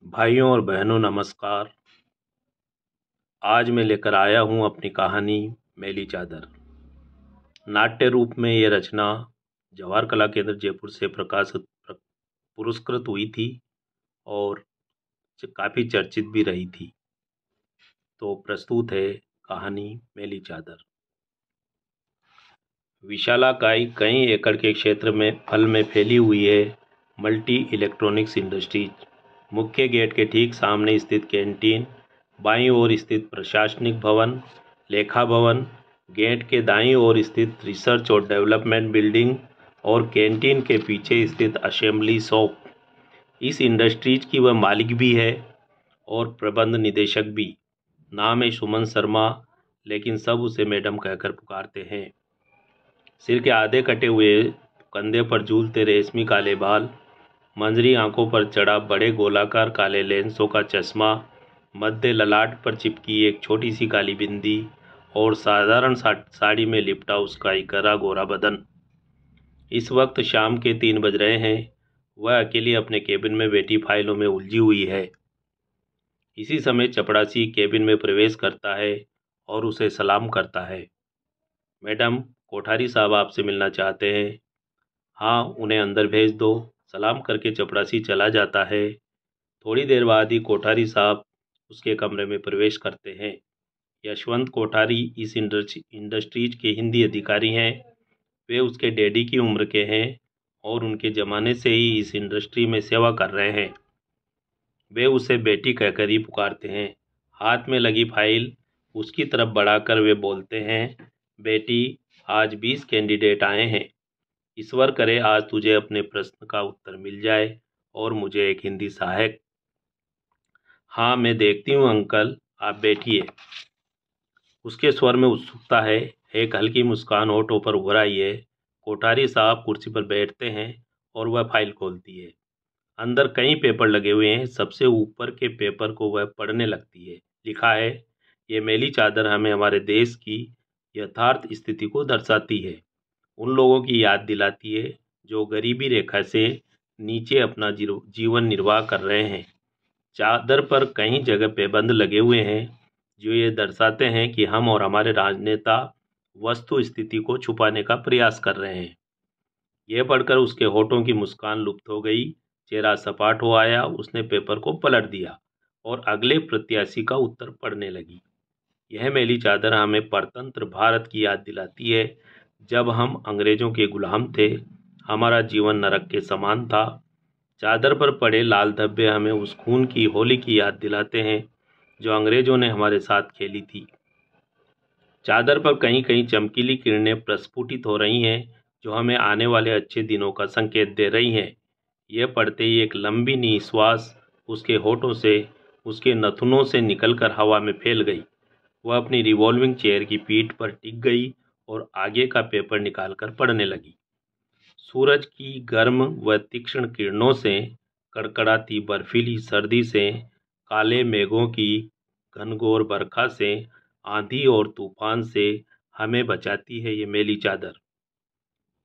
भाइयों और बहनों नमस्कार। आज मैं लेकर आया हूँ अपनी कहानी मैली चादर। नाट्य रूप में ये रचना जवाहर कला केंद्र जयपुर से पुरस्कृत हुई थी और काफ़ी चर्चित भी रही थी। तो प्रस्तुत है कहानी मैली चादर। विशालाकाय कई एकड़ के क्षेत्र में फल में फैली हुई है मल्टी इलेक्ट्रॉनिक्स इंडस्ट्रीज। मुख्य गेट के ठीक सामने स्थित कैंटीन, बाईं ओर स्थित प्रशासनिक भवन, लेखा भवन, गेट के दाईं ओर स्थित रिसर्च और डेवलपमेंट बिल्डिंग और कैंटीन के पीछे स्थित असेंबली शॉप। इस इंडस्ट्रीज की वह मालिक भी है और प्रबंध निदेशक भी। नाम है सुमन शर्मा, लेकिन सब उसे मैडम कहकर पुकारते हैं। सिर के आधे कटे हुए, कंधे पर झूलते रेशमी काले बाल, मंजरी आंखों पर चढ़ा बड़े गोलाकार काले लेंसों का चश्मा, मध्य ललाट पर चिपकी एक छोटी सी काली बिंदी और साधारण साड़ी में लिपटा उसका इकरा गोरा बदन। इस वक्त शाम के 3 बज रहे हैं। वह अकेली अपने केबिन में बैठी फाइलों में उलझी हुई है। इसी समय चपड़ासी केबिन में प्रवेश करता है और उसे सलाम करता है। मैडम, कोठारी साहब आपसे मिलना चाहते हैं। हाँ, उन्हें अंदर भेज दो। सलाम करके चपड़ासी चला जाता है। थोड़ी देर बाद ही कोठारी साहब उसके कमरे में प्रवेश करते हैं। यशवंत कोठारी इस इंडस्ट्रीज के हिंदी अधिकारी हैं। वे उसके डैडी की उम्र के हैं और उनके ज़माने से ही इस इंडस्ट्री में सेवा कर रहे हैं। वे उसे बेटी कहकर ही पुकारते हैं। हाथ में लगी फाइल उसकी तरफ बढ़ाकर वे बोलते हैं, बेटी, आज 20 कैंडिडेट आए हैं। ईश्वर करे आज तुझे अपने प्रश्न का उत्तर मिल जाए और मुझे एक हिंदी सहायक। हाँ, मैं देखती हूँ अंकल, आप बैठिए। उसके स्वर में उत्सुकता है। एक हल्की मुस्कान होठों पर उभर आई है। कोठारी साहब कुर्सी पर बैठते हैं और वह फाइल खोलती है। अंदर कई पेपर लगे हुए हैं। सबसे ऊपर के पेपर को वह पढ़ने लगती है। लिखा है, ये मैली चादर हमें हमारे देश की यथार्थ स्थिति को दर्शाती है। उन लोगों की याद दिलाती है जो गरीबी रेखा से नीचे अपना जीवन निर्वाह कर रहे हैं। चादर पर कई जगह पैबंद लगे हुए हैं जो ये दर्शाते हैं कि हम और हमारे राजनेता वस्तु स्थिति को छुपाने का प्रयास कर रहे हैं। यह पढ़कर उसके होठों की मुस्कान लुप्त हो गई। चेहरा सपाट हो आया। उसने पेपर को पलट दिया और अगले प्रत्याशी का उत्तर पढ़ने लगी। यह मैली चादर हमें परतंत्र भारत की याद दिलाती है, जब हम अंग्रेजों के गुलाम थे। हमारा जीवन नरक के समान था। चादर पर पड़े लाल धब्बे हमें उस खून की होली की याद दिलाते हैं जो अंग्रेजों ने हमारे साथ खेली थी। चादर पर कहीं कहीं चमकीली किरणें प्रस्फुटित हो रही हैं जो हमें आने वाले अच्छे दिनों का संकेत दे रही हैं। यह पढ़ते ही एक लंबी निश्वास उसके होठों से, उसके नथुनों से निकलकर हवा में फैल गई। वह अपनी रिवॉल्विंग चेयर की पीठ पर टिक गई और आगे का पेपर निकालकर पढ़ने लगी। सूरज की गर्म व तीक्ष्ण किरणों से, कड़कड़ाती बर्फीली सर्दी से, काले मेघों की घनघोर बरखा से, आंधी और तूफान से हमें बचाती है ये मैली चादर।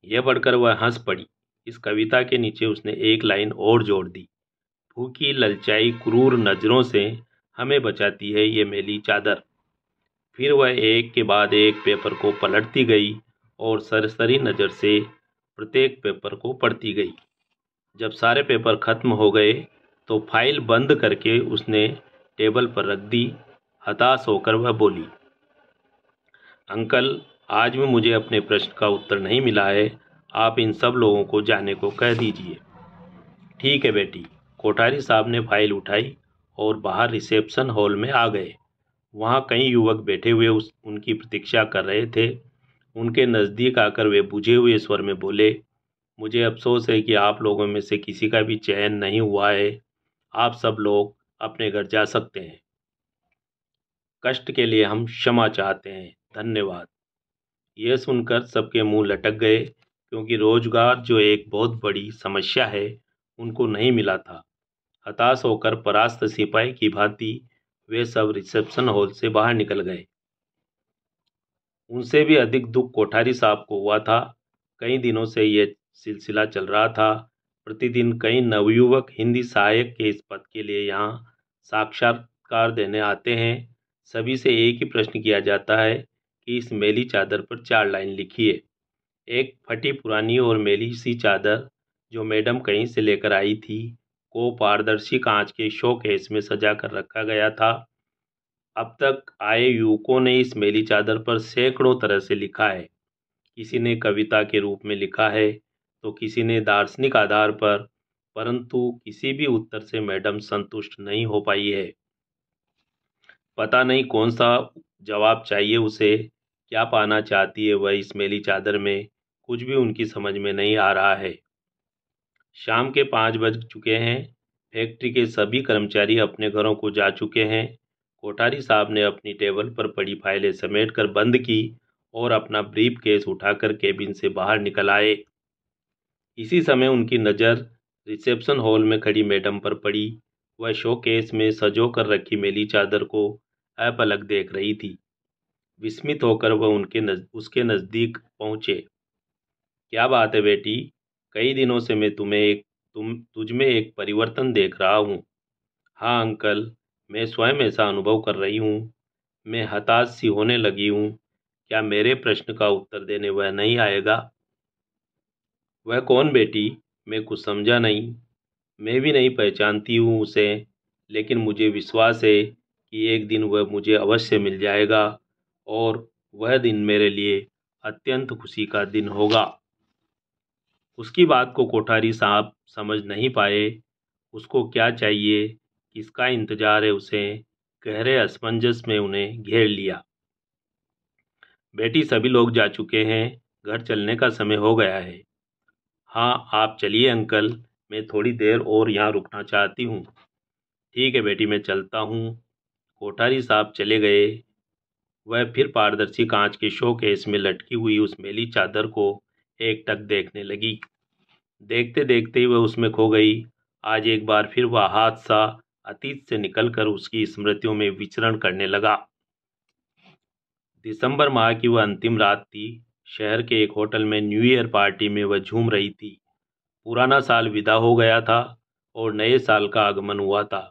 यह पढ़कर वह हंस पड़ी। इस कविता के नीचे उसने एक लाइन और जोड़ दी, भूखी ललचाई क्रूर नजरों से हमें बचाती है ये मैली चादर। फिर वह एक के बाद एक पेपर को पलटती गई और सरसरी नज़र से प्रत्येक पेपर को पढ़ती गई। जब सारे पेपर खत्म हो गए तो फाइल बंद करके उसने टेबल पर रख दी। हताश होकर वह बोली, अंकल, आज भी मुझे अपने प्रश्न का उत्तर नहीं मिला है। आप इन सब लोगों को जाने को कह दीजिए। ठीक है बेटी। कोठारी साहब ने फाइल उठाई और बाहर रिसेप्शन हॉल में आ गए। वहाँ कई युवक बैठे हुए उनकी प्रतीक्षा कर रहे थे। उनके नज़दीक आकर वे बुझे हुए स्वर में बोले, मुझे अफसोस है कि आप लोगों में से किसी का भी चयन नहीं हुआ है। आप सब लोग अपने घर जा सकते हैं। कष्ट के लिए हम क्षमा चाहते हैं। धन्यवाद। यह सुनकर सबके मुंह लटक गए, क्योंकि रोजगार जो एक बहुत बड़ी समस्या है उनको नहीं मिला था। हताश होकर परास्त सिपाही की भांति वे सब रिसेप्शन हॉल से बाहर निकल गए। उनसे भी अधिक दुख कोठारी साहब को हुआ था। कई दिनों से यह सिलसिला चल रहा था। प्रतिदिन कई नवयुवक हिंदी सहायक के इस पद के लिए यहाँ साक्षात्कार देने आते हैं। सभी से एक ही प्रश्न किया जाता है कि इस मैली चादर पर 4 लाइन लिखिए। एक फटी पुरानी और मैली सी चादर जो मैडम कहीं से लेकर आई थी को पारदर्शी कांच के शो केस में सजा कर रखा गया था। अब तक आए युवकों ने इस मैली चादर पर सैकड़ों तरह से लिखा है। किसी ने कविता के रूप में लिखा है तो किसी ने दार्शनिक आधार पर, परंतु किसी भी उत्तर से मैडम संतुष्ट नहीं हो पाई है। पता नहीं कौन सा जवाब चाहिए उसे, क्या पाना चाहती है वह इस मैली चादर में, कुछ भी उनकी समझ में नहीं आ रहा है। शाम के 5 बज चुके हैं। फैक्ट्री के सभी कर्मचारी अपने घरों को जा चुके हैं। कोठारी साहब ने अपनी टेबल पर पड़ी फाइलें समेटकर बंद की और अपना ब्रीफ केस उठाकर केबिन से बाहर निकल आए। इसी समय उनकी नज़र रिसेप्शन हॉल में खड़ी मैडम पर पड़ी। वह शोकेस में सजो कर रखी मैली चादर को अपलक देख रही थी। विस्मित होकर वह उसके नज़दीक पहुँचे। क्या बात है बेटी, कई दिनों से मैं तुझ में एक परिवर्तन देख रहा हूँ। हाँ अंकल, मैं स्वयं ऐसा अनुभव कर रही हूँ। मैं हताश सी होने लगी हूँ। क्या मेरे प्रश्न का उत्तर देने वह नहीं आएगा? वह कौन बेटी? मैं कुछ समझा नहीं। मैं भी नहीं पहचानती हूँ उसे, लेकिन मुझे विश्वास है कि एक दिन वह मुझे अवश्य मिल जाएगा और वह दिन मेरे लिए अत्यंत खुशी का दिन होगा। उसकी बात को कोठारी साहब समझ नहीं पाए। उसको क्या चाहिए, किसका इंतजार है उसे, गहरे असमंजस में उन्हें घेर लिया। बेटी, सभी लोग जा चुके हैं, घर चलने का समय हो गया है। हाँ आप चलिए अंकल, मैं थोड़ी देर और यहाँ रुकना चाहती हूँ। ठीक है बेटी, मैं चलता हूँ। कोठारी साहब चले गए। वह फिर पारदर्शी कांच के शोकेस में लटकी हुई उस मैली चादर को एकटक देखने लगी। देखते देखते ही वह उसमें खो गई। आज एक बार फिर वह हादसा अतीत से निकलकर उसकी स्मृतियों में विचरण करने लगा। दिसंबर माह की वह अंतिम रात थी। शहर के एक होटल में न्यू ईयर पार्टी में वह झूम रही थी। पुराना साल विदा हो गया था और नए साल का आगमन हुआ था।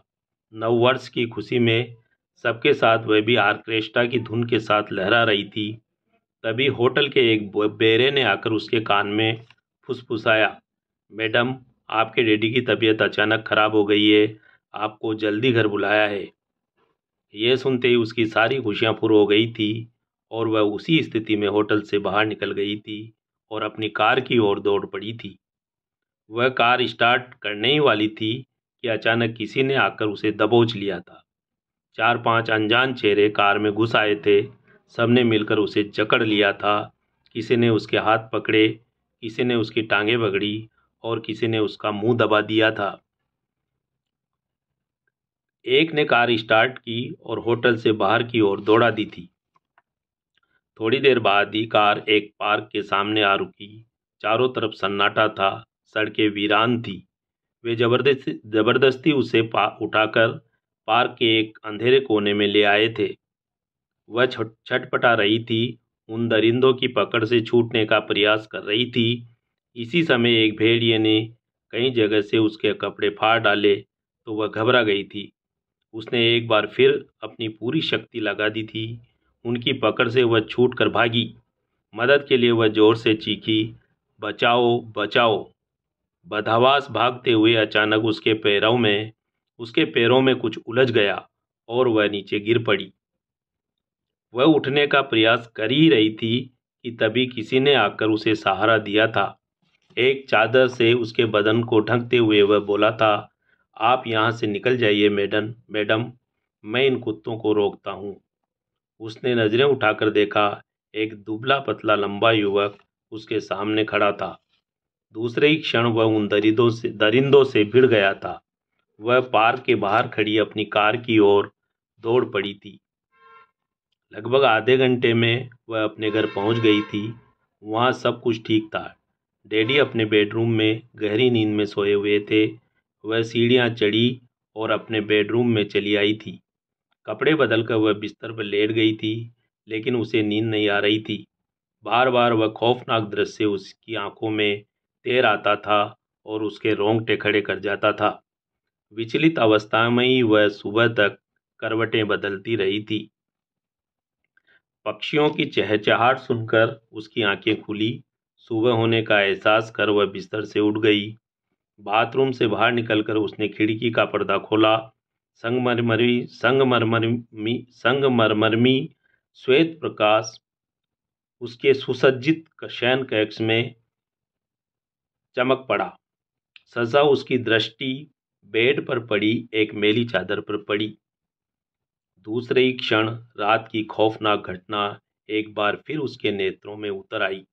नव वर्ष की खुशी में सबके साथ वह भी आर्केस्ट्रा की धुन के साथ लहरा रही थी। तभी होटल के एक बेरे ने आकर उसके कान में फुसफुसाया, मैडम, आपके डैडी की तबीयत अचानक खराब हो गई है, आपको जल्दी घर बुलाया है। यह सुनते ही उसकी सारी खुशियां फुर हो गई थी और वह उसी स्थिति में होटल से बाहर निकल गई थी और अपनी कार की ओर दौड़ पड़ी थी। वह कार स्टार्ट करने ही वाली थी कि अचानक किसी ने आकर उसे दबोच लिया था। 4-5 अनजान चेहरे कार में घुस आए थे। सबने मिलकर उसे जकड़ लिया था। किसी ने उसके हाथ पकड़े, किसी ने उसकी टांगें पकड़ी और किसी ने उसका मुंह दबा दिया था। एक ने कार स्टार्ट की और होटल से बाहर की ओर दौड़ा दी थी। थोड़ी देर बाद ही कार एक पार्क के सामने आ रुकी। चारों तरफ सन्नाटा था, सड़कें वीरान थी। वे जबरदस्ती उसे उठाकर पार्क के एक अंधेरे कोने में ले आए थे। वह छटपटा रही थी, उन दरिंदों की पकड़ से छूटने का प्रयास कर रही थी। इसी समय एक भेड़िए ने कई जगह से उसके कपड़े फाड़ डाले तो वह घबरा गई थी। उसने एक बार फिर अपनी पूरी शक्ति लगा दी थी। उनकी पकड़ से वह छूटकर भागी। मदद के लिए वह जोर से चीखी, बचाओ बचाओ। बदहवास भागते हुए अचानक उसके पैरों में कुछ उलझ गया और वह नीचे गिर पड़ी। वह उठने का प्रयास कर ही रही थी कि तभी किसी ने आकर उसे सहारा दिया था। एक चादर से उसके बदन को ढकते हुए वह बोला था, आप यहाँ से निकल जाइए मैडम, मैं इन कुत्तों को रोकता हूँ। उसने नज़रें उठाकर देखा, एक दुबला पतला लंबा युवक उसके सामने खड़ा था। दूसरे ही क्षण वह उन दरिंदों से भिड़ गया था। वह पार्क के बाहर खड़ी अपनी कार की ओर दौड़ पड़ी थी। लगभग आधे घंटे में वह अपने घर पहुंच गई थी। वहां सब कुछ ठीक था। डैडी अपने बेडरूम में गहरी नींद में सोए हुए थे। वह सीढ़ियां चढ़ी और अपने बेडरूम में चली आई थी। कपड़े बदलकर वह बिस्तर पर लेट गई थी, लेकिन उसे नींद नहीं आ रही थी। बार बार वह खौफनाक दृश्य उसकी आंखों में तैर आता था और उसके रोंगटे खड़े कर जाता था। विचलित अवस्था में ही वह सुबह तक करवटें बदलती रही थी। पक्षियों की चहचहाट सुनकर उसकी आंखें खुली। सुबह होने का एहसास कर वह बिस्तर से उठ गई। बाथरूम से बाहर निकलकर उसने खिड़की का पर्दा खोला। संगमरमरी श्वेत प्रकाश उसके सुसज्जित शयन कक्ष में चमक पड़ा। सजा उसकी दृष्टि बेड पर पड़ी एक मैली चादर पर पड़ी। दूसरे ही क्षण रात की खौफनाक घटना एक बार फिर उसके नेत्रों में उतर आई।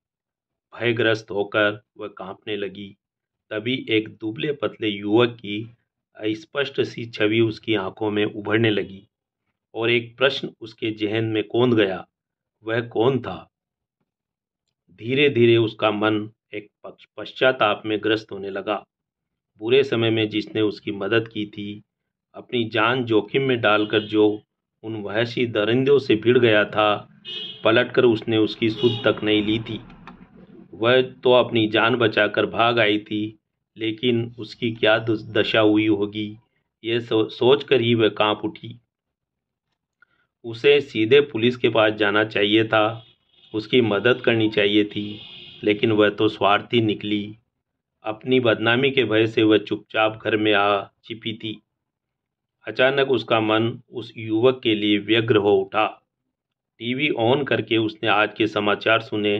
भयग्रस्त होकर वह कांपने लगी। तभी एक दुबले पतले युवक की अस्पष्ट सी छवि उसकी आंखों में उभरने लगी और एक प्रश्न उसके जहन में कौंध गया, वह कौन था? धीरे धीरे उसका मन एक पश्चाताप में ग्रस्त होने लगा। बुरे समय में जिसने उसकी मदद की थी, अपनी जान जोखिम में डालकर जो उन वहशी दरिंदों से भिड़ गया था, पलटकर उसने उसकी सुध तक नहीं ली थी। वह तो अपनी जान बचाकर भाग आई थी, लेकिन उसकी क्या दशा हुई होगी, यह सोचकर ही वह कांप उठी। उसे सीधे पुलिस के पास जाना चाहिए था, उसकी मदद करनी चाहिए थी, लेकिन वह तो स्वार्थी निकली। अपनी बदनामी के भय से वह चुपचाप घर में आ छिपी थी। अचानक उसका मन उस युवक के लिए व्यग्र हो उठा। टीवी ऑन करके उसने आज के समाचार सुने।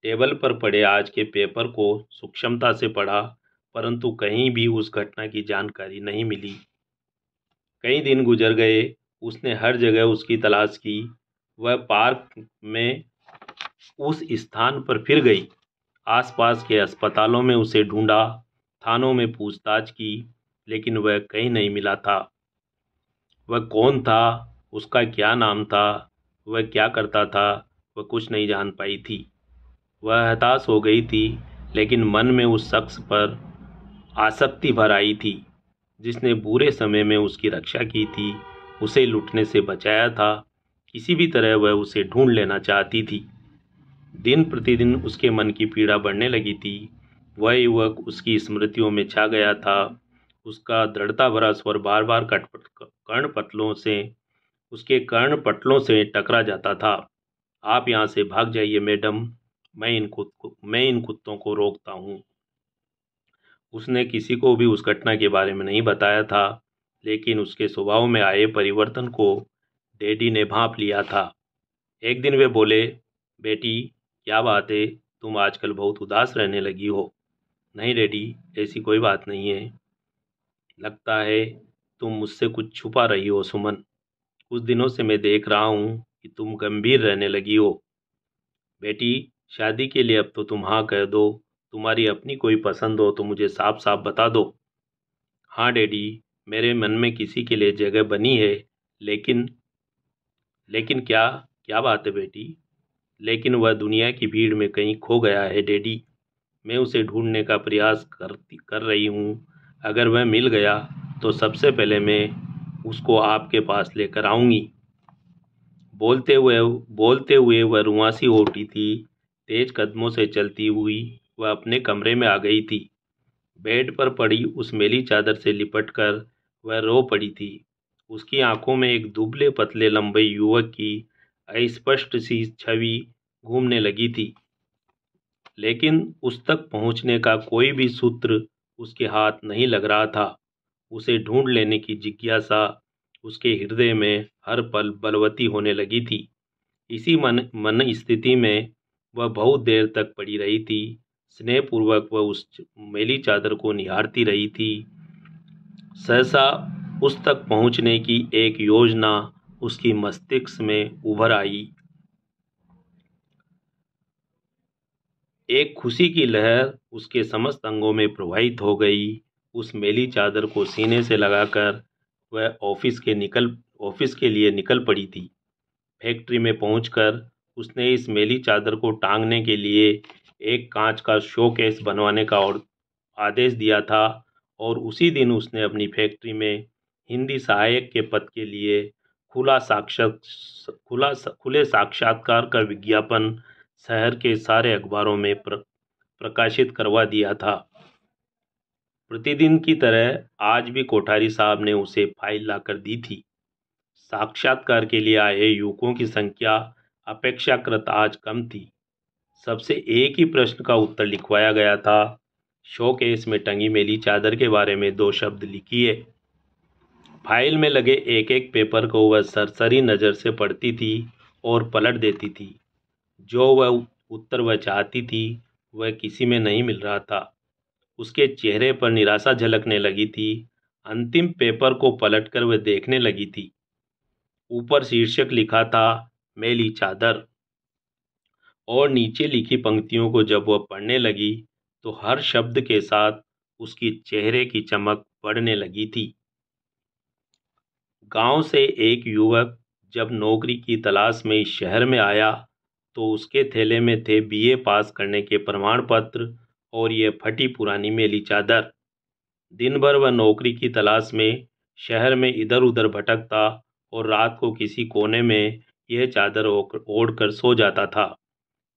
टेबल पर पड़े आज के पेपर को सूक्ष्मता से पढ़ा, परंतु कहीं भी उस घटना की जानकारी नहीं मिली। कई दिन गुजर गए, उसने हर जगह उसकी तलाश की। वह पार्क में उस स्थान पर फिर गई, आसपास के अस्पतालों में उसे ढूंढा, थानों में पूछताछ की, लेकिन वह कहीं नहीं मिला था। वह कौन था, उसका क्या नाम था, वह क्या करता था, वह कुछ नहीं जान पाई थी। वह हताश हो गई थी, लेकिन मन में उस शख्स पर आसक्ति भर आई थी जिसने बुरे समय में उसकी रक्षा की थी, उसे लुटने से बचाया था। किसी भी तरह वह उसे ढूंढ लेना चाहती थी। दिन प्रतिदिन उसके मन की पीड़ा बढ़ने लगी थी। वह युवक उसकी स्मृतियों में छा गया था। उसका दृढ़ता भरा स्वर बार बार उसके कर्ण पटलों से टकरा जाता था। आप यहाँ से भाग जाइए मैडम, मैं इन कुत्तों को रोकता हूँ। उसने किसी को भी उस घटना के बारे में नहीं बताया था, लेकिन उसके स्वभाव में आए परिवर्तन को डैडी ने भांप लिया था। एक दिन वे बोले, बेटी क्या बात है, तुम आजकल बहुत उदास रहने लगी हो। नहीं डैडी, ऐसी कोई बात नहीं है। लगता है तुम मुझसे कुछ छुपा रही हो सुमन। कुछ दिनों से मैं देख रहा हूँ कि तुम गंभीर रहने लगी हो। बेटी शादी के लिए अब तो तुम हाँ कह दो। तुम्हारी अपनी कोई पसंद हो तो मुझे साफ साफ बता दो। हाँ डैडी, मेरे मन में किसी के लिए जगह बनी है, लेकिन लेकिन क्या क्या बात है बेटी? लेकिन वह दुनिया की भीड़ में कहीं खो गया है डैडी। मैं उसे ढूंढने का प्रयास कर रही हूँ। अगर वह मिल गया तो सबसे पहले मैं उसको आपके पास लेकर आऊँगी। बोलते हुए वह रुआंसी हो उठी थी। तेज कदमों से चलती हुई वह अपने कमरे में आ गई थी। बेड पर पड़ी उस मैली चादर से लिपटकर वह रो पड़ी थी। उसकी आंखों में एक दुबले पतले लंबे युवक की अस्पष्ट सी छवि घूमने लगी थी, लेकिन उस तक पहुंचने का कोई भी सूत्र उसके हाथ नहीं लग रहा था। उसे ढूंढ लेने की जिज्ञासा उसके हृदय में हर पल बलवती होने लगी थी। इसी मन स्थिति में वह बहुत देर तक पड़ी रही थी। स्नेहपूर्वक वह उस मैली चादर को निहारती रही थी। सहसा उस तक पहुंचने की एक योजना उसकी मस्तिष्क में उभर आई। एक खुशी की लहर उसके समस्त अंगों में प्रवाहित हो गई। उस मैली चादर को सीने से लगाकर वह ऑफिस के लिए निकल पड़ी थी। फैक्ट्री में पहुंचकर उसने इस मैली चादर को टांगने के लिए एक कांच का शोकेस बनवाने का आदेश दिया था, और उसी दिन उसने अपनी फैक्ट्री में हिंदी सहायक के पद के लिए खुले साक्षात्कार का विज्ञापन शहर के सारे अखबारों में प्रकाशित करवा दिया था। प्रतिदिन की तरह आज भी कोठारी साहब ने उसे फाइल लाकर दी थी। साक्षात्कार के लिए आए युवकों की संख्या अपेक्षाकृत आज कम थी। सबसे एक ही प्रश्न का उत्तर लिखवाया गया था। शोकेस में टंगी मेली चादर के बारे में 2 शब्द लिखिए। फाइल में लगे एक एक पेपर को वह सरसरी नज़र से पढ़ती थी और पलट देती थी। जो वह उत्तर वह चाहती थी वह किसी में नहीं मिल रहा था। उसके चेहरे पर निराशा झलकने लगी थी। अंतिम पेपर को पलटकर वह देखने लगी थी। ऊपर शीर्षक लिखा था मेली चादर, और नीचे लिखी पंक्तियों को जब वह पढ़ने लगी तो हर शब्द के साथ उसकी चेहरे की चमक बढ़ने लगी थी। गांव से एक युवक जब नौकरी की तलाश में इस शहर में आया तो उसके थैले में थे बीए पास करने के प्रमाण पत्र और ये फटी पुरानी मेली चादर। दिन भर वह नौकरी की तलाश में शहर में इधर उधर भटकता और रात को किसी कोने में यह चादर ओढ़ कर सो जाता था।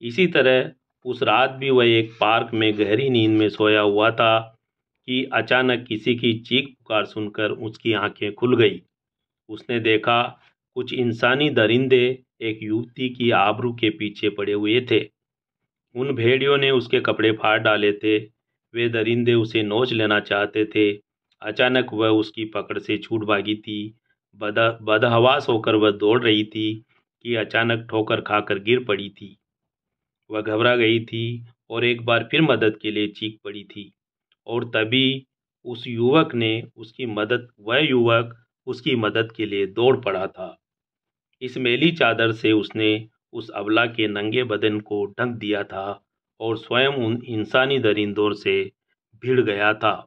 इसी तरह उस रात भी वह एक पार्क में गहरी नींद में सोया हुआ था कि अचानक किसी की चीख पुकार सुनकर उसकी आंखें खुल गई। उसने देखा कुछ इंसानी दरिंदे एक युवती की आबरू के पीछे पड़े हुए थे। उन भेड़ियों ने उसके कपड़े फाड़ डाले थे। वे दरिंदे उसे नोच लेना चाहते थे। अचानक वह उसकी पकड़ से छूट भागी थी। बदहवास होकर वह दौड़ रही थी कि अचानक ठोकर खाकर गिर पड़ी थी। वह घबरा गई थी और एक बार फिर मदद के लिए चीख पड़ी थी। और तभी वह युवक उसकी मदद के लिए दौड़ पड़ा था। इस मेली चादर से उसने उस अबला के नंगे बदन को ढक दिया था और स्वयं उन इंसानी दरिंदों से भिड़ गया था।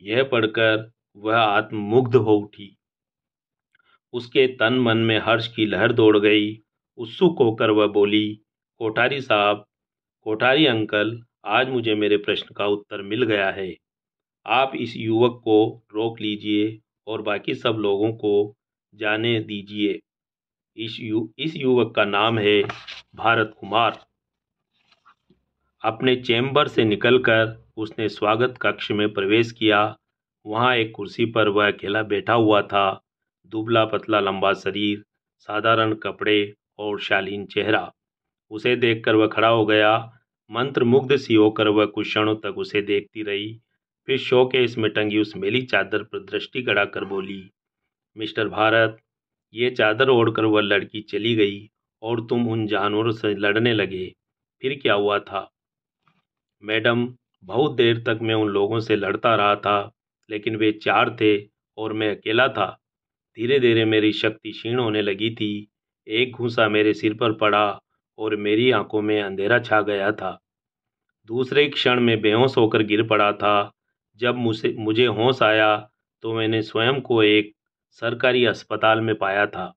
यह पढ़कर वह आत्ममुग्ध हो उठी। उसके तन मन में हर्ष की लहर दौड़ गई। उत्सुक होकर वह बोली, कोठारी साहब, कोठारी अंकल, आज मुझे मेरे प्रश्न का उत्तर मिल गया है। आप इस युवक को रोक लीजिए और बाकी सब लोगों को जाने दीजिए। इस युवक का नाम है भारत कुमार। अपने चैम्बर से निकलकर उसने स्वागत कक्ष में प्रवेश किया। वहाँ एक कुर्सी पर वह अकेला बैठा हुआ था। दुबला पतला लंबा शरीर, साधारण कपड़े और शालीन चेहरा। उसे देखकर वह खड़ा हो गया। मंत्रमुग्ध सी होकर वह कुछ क्षणों तक उसे देखती रही। फिर शोकेस में टंगी उस मेली चादर पर दृष्टि गड़ाकर बोली, मिस्टर भारत, ये चादर ओढ़कर वह लड़की चली गई और तुम उन जानवरों से लड़ने लगे। फिर क्या हुआ था? मैडम, बहुत देर तक मैं उन लोगों से लड़ता रहा था, लेकिन वे 4 थे और मैं अकेला था। धीरे धीरे मेरी शक्ति क्षीण होने लगी थी। एक घूंसा मेरे सिर पर पड़ा और मेरी आंखों में अंधेरा छा गया था। दूसरे क्षण में बेहोश होकर गिर पड़ा था। जब मुझे होश आया तो मैंने स्वयं को एक सरकारी अस्पताल में पाया था।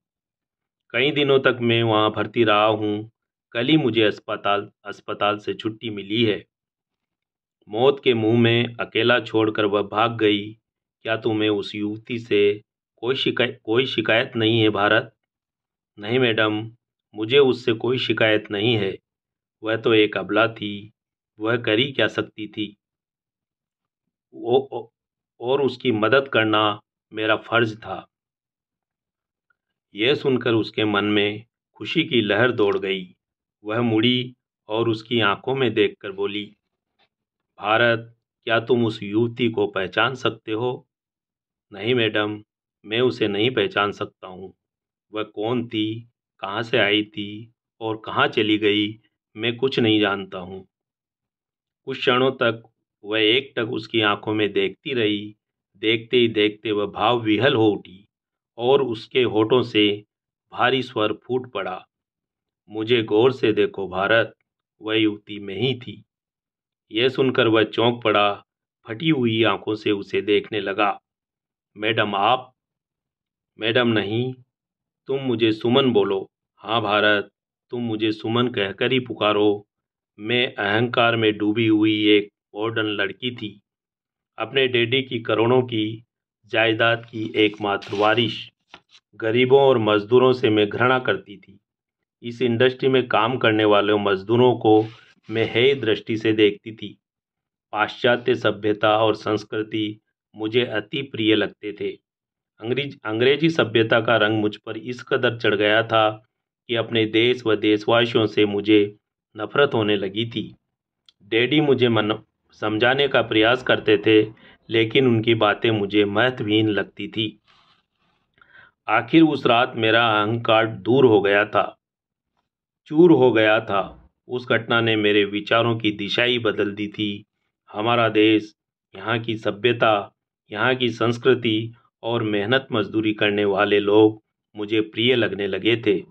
कई दिनों तक मैं वहां भर्ती रहा हूं। कल ही मुझे अस्पताल से छुट्टी मिली है। मौत के मुंह में अकेला छोड़कर वह भाग गई। क्या तुम्हें उस युवती से कोई शिकायत नहीं है भारत? नहीं मैडम, मुझे उससे कोई शिकायत नहीं है। वह तो एक अबला थी। वह कर ही क्या सकती थी? और उसकी मदद करना मेरा फर्ज था। यह सुनकर उसके मन में खुशी की लहर दौड़ गई। वह मुड़ी और उसकी आंखों में देखकर बोली, भारत, क्या तुम उस युवती को पहचान सकते हो? नहीं मैडम, मैं उसे नहीं पहचान सकता हूँ। वह कौन थी, कहाँ से आई थी और कहाँ चली गई, मैं कुछ नहीं जानता हूँ। कुछ क्षणों तक वह एकटक उसकी आंखों में देखती रही। देखते ही देखते वह भाव विह्वल हो उठी और उसके होठों से भारी स्वर फूट पड़ा, मुझे गौर से देखो भारत, वह युवती मैं ही थी। यह सुनकर वह चौंक पड़ा। फटी हुई आंखों से उसे देखने लगा। मैडम आप? मैडम नहीं, तुम मुझे सुमन बोलो। हाँ भारत, तुम मुझे सुमन कहकर ही पुकारो। मैं अहंकार में डूबी हुई एक मॉडर्न लड़की थी। अपने डैडी की करोड़ों की जायदाद की एकमात्र वारिश। गरीबों और मजदूरों से मैं घृणा करती थी। इस इंडस्ट्री में काम करने वाले मजदूरों को मैं हेय दृष्टि से देखती थी। पाश्चात्य सभ्यता और संस्कृति मुझे अति प्रिय लगते थे। अंग्रेजी सभ्यता का रंग मुझ पर इस कदर चढ़ गया था कि अपने देश व देशवासियों से मुझे नफरत होने लगी थी। डैडी मुझे समझाने का प्रयास करते थे, लेकिन उनकी बातें मुझे महत्वहीन लगती थी। आखिर उस रात मेरा अहंकार दूर हो गया था, चूर हो गया था। उस घटना ने मेरे विचारों की दिशा ही बदल दी थी। हमारा देश, यहाँ की सभ्यता, यहाँ की संस्कृति और मेहनत मजदूरी करने वाले लोग मुझे प्रिय लगने लगे थे।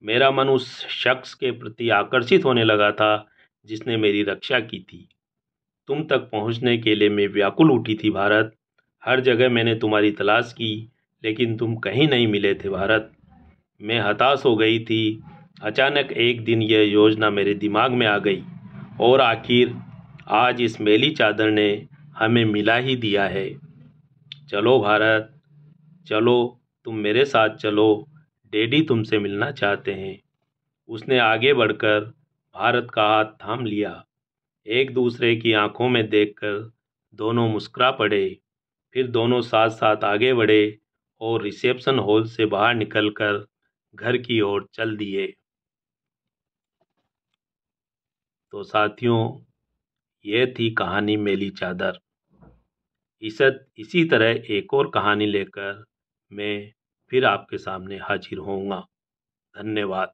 मेरा मन उस शख्स के प्रति आकर्षित होने लगा था जिसने मेरी रक्षा की थी। तुम तक पहुंचने के लिए मैं व्याकुल उठी थी भारत। हर जगह मैंने तुम्हारी तलाश की, लेकिन तुम कहीं नहीं मिले थे भारत। मैं हताश हो गई थी। अचानक एक दिन यह योजना मेरे दिमाग में आ गई और आखिर आज इस मैली चादर ने हमें मिला ही दिया है। चलो भारत, चलो, तुम मेरे साथ चलो। डैडी तुमसे मिलना चाहते हैं। उसने आगे बढ़कर भारत का हाथ थाम लिया। एक दूसरे की आंखों में देखकर दोनों मुस्कुरा पड़े। फिर दोनों साथ साथ आगे बढ़े और रिसेप्शन हॉल से बाहर निकलकर घर की ओर चल दिए। तो साथियों, यह थी कहानी मैली चादर। इसी तरह एक और कहानी लेकर मैं फिर आपके सामने हाजिर होऊंगा। धन्यवाद।